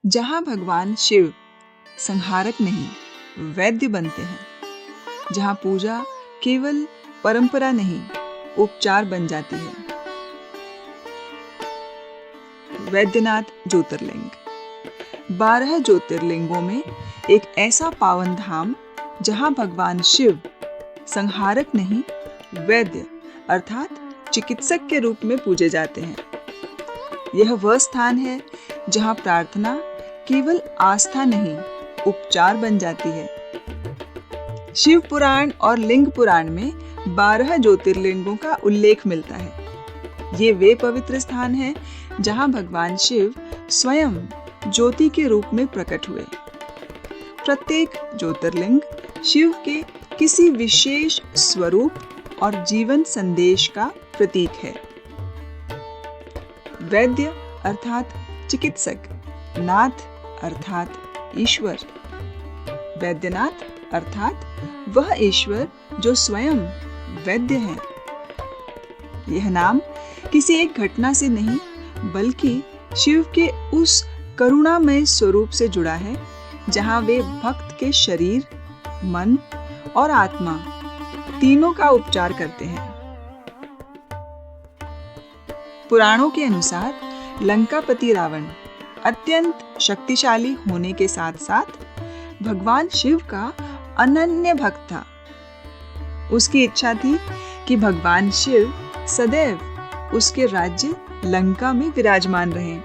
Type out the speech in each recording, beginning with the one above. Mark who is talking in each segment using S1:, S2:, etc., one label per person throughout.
S1: जहाँ भगवान शिव संहारक नहीं वैद्य बनते हैं, जहाँ पूजा केवल परंपरा नहीं उपचार बन जाती है। वैद्यनाथ ज्योतिर्लिंग 12 ज्योतिर्लिंगों में एक ऐसा पावन धाम जहाँ भगवान शिव संहारक नहीं वैद्य अर्थात चिकित्सक के रूप में पूजे जाते हैं। यह वह स्थान है जहाँ प्रार्थना केवल आस्था नहीं उपचार बन जाती है। शिव पुराण और लिंग पुराण में 12 ज्योतिर्लिंगों का उल्लेख मिलता है। ये वे पवित्र स्थान हैं जहाँ भगवान शिव स्वयं ज्योति के रूप में प्रकट हुए। प्रत्येक ज्योतिर्लिंग शिव के किसी विशेष स्वरूप और जीवन संदेश का प्रतीक है। वैद्य अर्थात चिकित्सक, नाथ अर्थात ईश्वर। वैद्यनाथ अर्थात वह ईश्वर जो स्वयं वैद्य है। यह नाम किसी एक घटना से नहीं बल्कि शिव के उस करुणामय स्वरूप से जुड़ा है जहां वे भक्त के शरीर, मन और आत्मा तीनों का उपचार करते हैं। पुराणों के अनुसार लंकापति रावण अत्यंत शक्तिशाली होने के साथ साथ भगवान शिव का अनन्य भक्त था। उसकी इच्छा थी कि भगवान शिव सदैव उसके राज्य लंका में विराजमान रहें।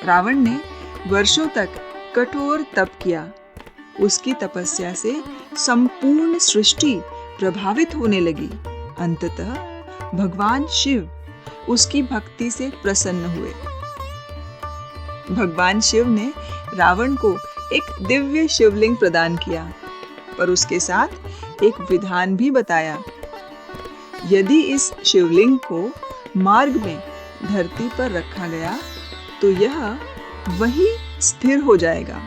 S1: रावण ने वर्षों तक कठोर तप किया। उसकी तपस्या से संपूर्ण सृष्टि प्रभावित होने लगी। अंततः भगवान शिव उसकी भक्ति से प्रसन्न हुए। भगवान शिव ने रावण को एक दिव्य शिवलिंग प्रदान किया, पर उसके साथ एक विधान भी बताया। यदि इस शिवलिंग को मार्ग में धरती पर रखा गया तो यह वहीं स्थिर हो जाएगा।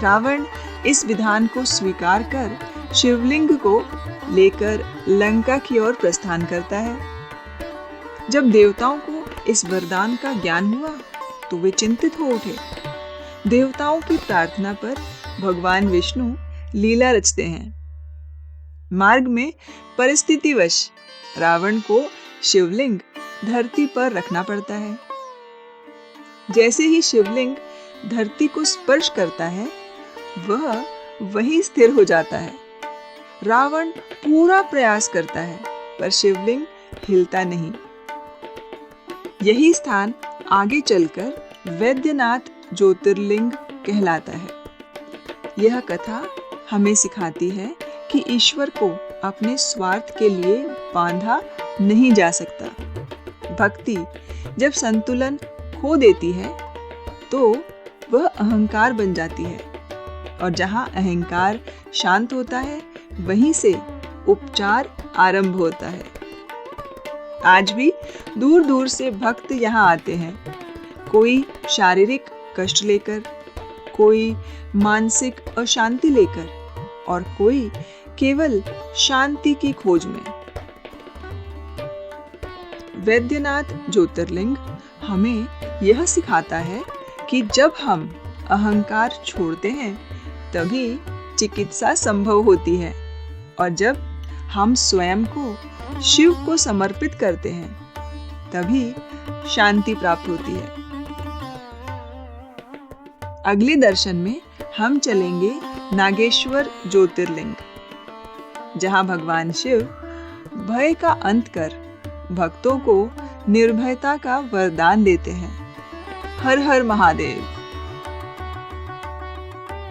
S1: रावण इस विधान को स्वीकार कर शिवलिंग को लेकर लंका की ओर प्रस्थान करता है। जब देवताओं को इस वरदान का ज्ञान हुआ तो वे चिंतित हो उठे। देवताओं की प्रार्थना पर भगवान विष्णु लीला रचते हैं। मार्ग में परिस्थितिवश रावण को शिवलिंग धरती पर रखना पड़ता है। जैसे ही शिवलिंग धरती को स्पर्श करता है वह वहीं स्थिर हो जाता है। रावण पूरा प्रयास करता है पर शिवलिंग हिलता नहीं। यही स्थान आगे चलकर वैद्यनाथ ज्योतिर्लिंग कहलाता है। यह कथा हमें सिखाती है कि ईश्वर को अपने स्वार्थ के लिए बांधा नहीं जा सकता। भक्ति जब संतुलन खो देती है तो वह अहंकार बन जाती है, और जहां अहंकार शांत होता है वहीं से उपचार आरंभ होता है। आज भी दूर दूर से भक्त यहाँ आते हैं, कोई शारीरिक कष्ट लेकर, कोई मानसिक अशांति लेकर और कोई केवल शांति की खोज में। वैद्यनाथ ज्योतिर्लिंग हमें यह सिखाता है कि जब हम अहंकार छोड़ते हैं तभी चिकित्सा संभव होती है, और जब हम स्वयं को शिव को समर्पित करते हैं तभी शांति प्राप्त होती है। अगले दर्शन में हम चलेंगे नागेश्वर ज्योतिर्लिंग, जहां भगवान शिव भय का अंत कर भक्तों को निर्भयता का वरदान देते हैं। हर हर महादेव।